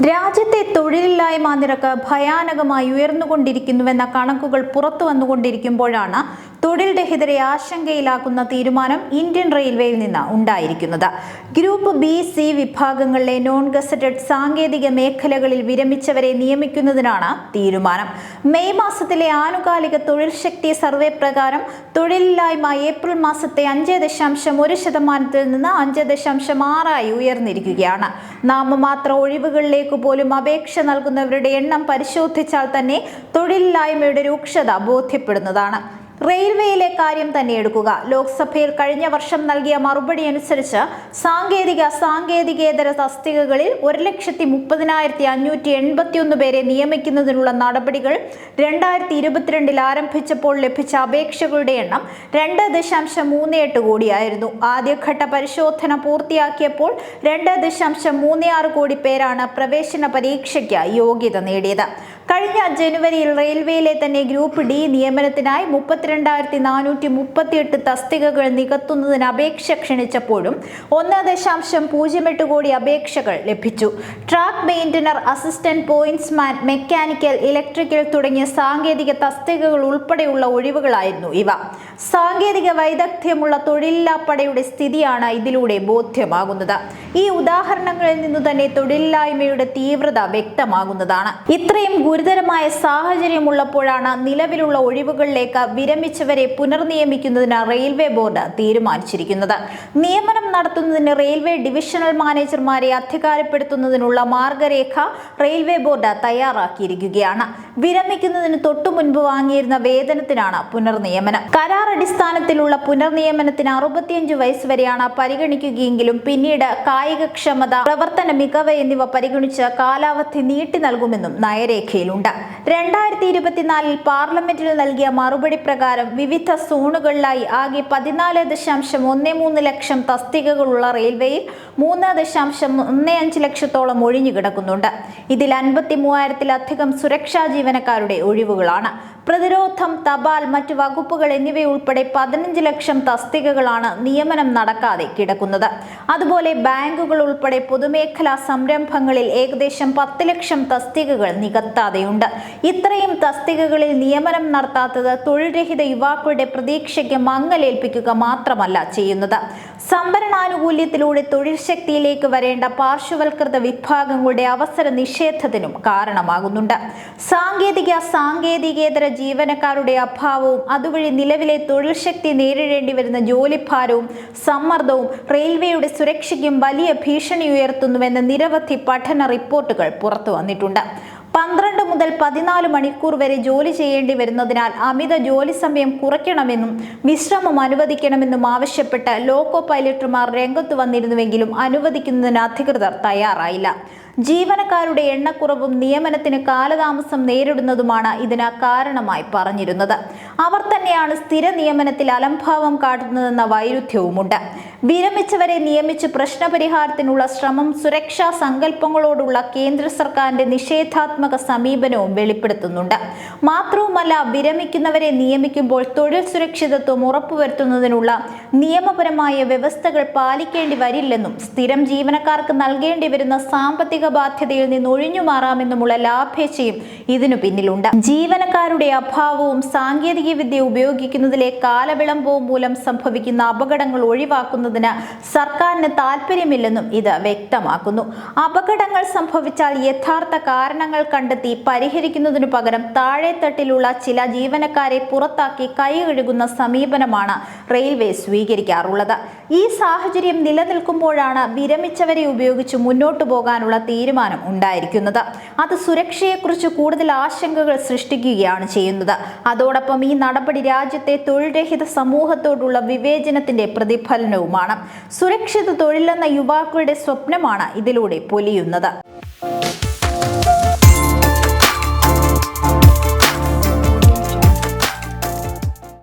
രാജ്യത്തെ തൊഴിലില്ലായ്മ നിരക്ക് ഭയാനകമായി ഉയർന്നുകൊണ്ടിരിക്കുന്നുവെന്ന കണക്കുകൾ പുറത്തു വന്നുകൊണ്ടിരിക്കുമ്പോഴാണ് തൊഴിൽ രഹിതരെ ആശങ്കയിലാക്കുന്ന തീരുമാനം ഇന്ത്യൻ റെയിൽവേയിൽ നിന്ന് ഉണ്ടായിരിക്കുന്നത്. ഗ്രൂപ്പ് ബി, സി വിഭാഗങ്ങളിലെ നോൺ ഗസറ്റഡ് സാങ്കേതിക മേഖലകളിൽ വിരമിച്ചവരെ നിയമിക്കുന്നതിനാണ് തീരുമാനം. മെയ് മാസത്തിലെ ആനുകാലിക തൊഴിൽ ശക്തി സർവേ പ്രകാരം തൊഴിലില്ലായ്മ ഏപ്രിൽ മാസത്തെ 5.1% നിന്ന് 5.6 ഉയർന്നിരിക്കുകയാണ്. നാമമാത്ര ഒഴിവുകളിലേക്ക് പോലും അപേക്ഷ നൽകുന്നവരുടെ എണ്ണം പരിശോധിച്ചാൽ തന്നെ തൊഴിലില്ലായ്മയുടെ രൂക്ഷത ബോധ്യപ്പെടുന്നതാണ്. റെയിൽവേയിലെ കാര്യം തന്നെ എടുക്കുക. ലോക്സഭയിൽ കഴിഞ്ഞ വർഷം നൽകിയ മറുപടി അനുസരിച്ച് സാങ്കേതികേതര തസ്തികകളിൽ 1,30,581 പേരെ നിയമിക്കുന്നതിനുള്ള നടപടികൾ 2022 ആരംഭിച്ചപ്പോൾ ലഭിച്ച അപേക്ഷകളുടെ എണ്ണം 2.38 കോടിയായിരുന്നു. ആദ്യഘട്ട പരിശോധന പൂർത്തിയാക്കിയപ്പോൾ 2.36 കോടി പേരാണ് പ്രവേശന പരീക്ഷയ്ക്ക് യോഗ്യത നേടിയത്. കഴിഞ്ഞ ജനുവരിയിൽ റെയിൽവേയിലെ തന്നെ ഗ്രൂപ്പ് ഡി നിയമനത്തിനായി 32,438 തസ്തികകൾ നികത്തുന്നതിന് അപേക്ഷ ക്ഷണിച്ചപ്പോഴും 1.08 കോടി അപേക്ഷകൾ ലഭിച്ചു. Track maintainer, assistant പോയിന്റ്സ്മാൻ, mechanical, electrical തുടങ്ങിയ സാങ്കേതിക തസ്തികകൾ ഉൾപ്പെടെയുള്ള ഒഴിവുകളായിരുന്നു ഇവ. സാങ്കേതിക വൈദഗ്ധ്യമുള്ള തൊഴിലില്ലാപ്പടയുടെ സ്ഥിതിയാണ് ഇതിലൂടെ ബോധ്യമാകുന്നത്. ഈ ഉദാഹരണങ്ങളിൽ നിന്നു തന്നെ തൊഴിലില്ലായ്മയുടെ തീവ്രത വ്യക്തമാകുന്നതാണ്. ഇത്രയും ഗുരുതരമായ സാഹചര്യമുള്ളപ്പോഴാണ് നിലവിലുള്ള ഒഴിവുകളിലേക്ക് വിരമിച്ചവരെ പുനർനിയമിക്കുന്നതിന് റെയിൽവേ ബോർഡ് തീരുമാനിച്ചിരിക്കുന്നത്. നിയമനം നടത്തുന്നതിന് റെയിൽവേ ഡിവിഷണൽ മാനേജർമാരെ അധികാരപ്പെടുത്തുന്നതിനുള്ള മാർഗരേഖ റെയിൽവേ ബോർഡ് തയ്യാറാക്കിയിരിക്കുകയാണ്. വിരമിക്കുന്നതിന് തൊട്ടു മുൻപ് വാങ്ങിയിരുന്ന വേതനത്തിനാണ് പുനർനിയമനം. കരാർ അടിസ്ഥാനത്തിലുള്ള പുനർനിയമനത്തിന് 65 വയസ്സ് വരെയാണ് പരിഗണിക്കുകയെങ്കിലും പിന്നീട് കായികക്ഷമത, പ്രവർത്തന മികവ് എന്നിവ പരിഗണിച്ച് കാലാവധി നീട്ടി നൽകുമെന്നും നയരേഖയിലുണ്ട്. 2024 പാർലമെന്റിൽ നൽകിയ മറുപടി പ്രകാരം വിവിധ സോണുകളിലായി ആകെ 14.13 ലക്ഷം തസ്തികകളുള്ള റെയിൽവേയിൽ 3.15 ലക്ഷത്തോളം ഒഴിഞ്ഞുകിടക്കുന്നുണ്ട്. ഇതിൽ 53,000-ലധികം സുരക്ഷാ ജീവനക്കാരുടെ ഒഴിവുകളാണ്. പ്രതിരോധം, തപാൽ, മറ്റു വകുപ്പുകൾ എന്നിവയുൾപ്പെടെ 15 ലക്ഷം തസ്തികകളാണ് നിയമനം നടക്കാതെ കിടക്കുന്നത്. അതുപോലെ ബാങ്കുകൾ ഉൾപ്പെടെ പൊതുമേഖലാ സംരംഭങ്ങളിൽ ഏകദേശം 10 ലക്ഷം തസ്തികകൾ നികത്താതെയുണ്ട്. ഇത്രയും തസ്തികകളിൽ നിയമനം നടത്താത്തത് തൊഴിൽരഹിത യുവാക്കളുടെ പ്രതീക്ഷയ്ക്ക് മങ്ങലേൽപ്പിക്കുക മാത്രമല്ല ചെയ്യുന്നത്, സംഭരണാനുകൂല്യത്തിലൂടെ തൊഴിൽ ശക്തിയിലേക്ക് വരേണ്ട പാർശ്വവൽകൃത വിഭാഗങ്ങളുടെ അവസര നിഷേധത്തിനും കാരണമാകുന്നുണ്ട്. സാങ്കേതികേതര ജീവനക്കാരുടെ അഭാവവും അതുവഴി നിലവിലെ തൊഴിൽ ശക്തി നേരിടേണ്ടി വരുന്ന ജോലിഭാരവും സമ്മർദ്ദവും റെയിൽവേയുടെ സുരക്ഷയ്ക്കും വലിയ ഭീഷണി ഉയർത്തുന്നുവെന്ന് നിരവധി പഠന റിപ്പോർട്ടുകൾ പുറത്തു വന്നിട്ടുണ്ട്. 12 മുതൽ 14 മണിക്കൂർ വരെ ജോലി ചെയ്യേണ്ടി വരുന്നതിനാൽ അമിത ജോലി സമയം കുറയ്ക്കണമെന്നും വിശ്രമം അനുവദിക്കണമെന്നും ആവശ്യപ്പെട്ട് ലോക്കോ പൈലറ്റുമാർ രംഗത്തു വന്നിരുന്നുവെങ്കിലും അനുവദിക്കുന്നതിന് അധികൃതർ തയ്യാറായില്ല. ജീവനക്കാരുടെ എണ്ണക്കുറവും നിയമനത്തിന് കാലതാമസം നേരിടുന്നതുമാണ് ഇതിന് കാരണമായി പറഞ്ഞിരുന്നത്. അവർ തന്നെയാണ് സ്ഥിര നിയമനത്തിൽ അലംഭാവം കാട്ടുന്നതെന്ന വൈരുദ്ധ്യവുമുണ്ട്. വിരമിച്ചവരെ നിയമിച്ച് പ്രശ്നപരിഹാരത്തിനുള്ള ശ്രമം സുരക്ഷാ സങ്കല്പങ്ങളോടുള്ള കേന്ദ്ര സർക്കാരിന്റെ നിഷേധാത്മക സമീപനവും വെളിപ്പെടുത്തുന്നുണ്ട്. മാത്രവുമല്ല, വിരമിക്കുന്നവരെ നിയമിക്കുമ്പോൾ തൊഴിൽ സുരക്ഷിതത്വം ഉറപ്പുവരുത്തുന്നതിനുള്ള നിയമപരമായ വ്യവസ്ഥകൾ പാലിക്കേണ്ടി വരില്ലെന്നും സ്ഥിരം ജീവനക്കാർക്ക് നൽകേണ്ടി വരുന്ന സാമ്പത്തിക ബാധ്യതയിൽ നിന്ന് ഒഴിഞ്ഞുമാറാമെന്നുമുള്ള ലാഭേച്ഛയും ഇതിനു പിന്നിലുണ്ട്. ജീവനക്കാരുടെ അഭാവവും സാങ്കേതികവിദ്യ ഉപയോഗിക്കുന്നതിലെ കാലവിളംബവും മൂലം സംഭവിക്കുന്ന അപകടങ്ങൾ ഒഴിവാക്കുന്നതിന് സർക്കാരിന് താല്പര്യമില്ലെന്നും ഇത് വ്യക്തമാക്കുന്നു. അപകടങ്ങൾ സംഭവിച്ചാൽ യഥാർത്ഥ കാരണങ്ങൾ കണ്ടെത്തി പരിഹരിക്കുന്നതിനു പകരം താഴെത്തട്ടിലുള്ള ചില ജീവനക്കാരെ പുറത്താക്കി കൈ കഴുകുന്ന സമീപനമാണ് റെയിൽവേ സ്വീകരിക്കാറുള്ളത്. ഈ സാഹചര്യം നിലനിൽക്കുമ്പോഴാണ് വിരമിച്ചവരെ ഉപയോഗിച്ച് മുന്നോട്ടു പോകാനുള്ള തീരുമാനം ഉണ്ടായിരിക്കുന്നത്. അത് സുരക്ഷയെക്കുറിച്ച് കൂടുതൽ ആശങ്കകൾ സൃഷ്ടിക്കുകയാണ് ചെയ്യുന്നത്. അതോടൊപ്പം ഈ നടപടി രാജ്യത്തെ തൊഴിൽരഹിത സമൂഹത്തോടുള്ള വിവേചനത്തിന്റെ പ്രതിഫലനവുമാണ്. സുരക്ഷിത തൊഴിലെന്ന യുവാക്കളുടെ സ്വപ്നമാണ് ഇതിലൂടെ പൊലിയുന്നത്.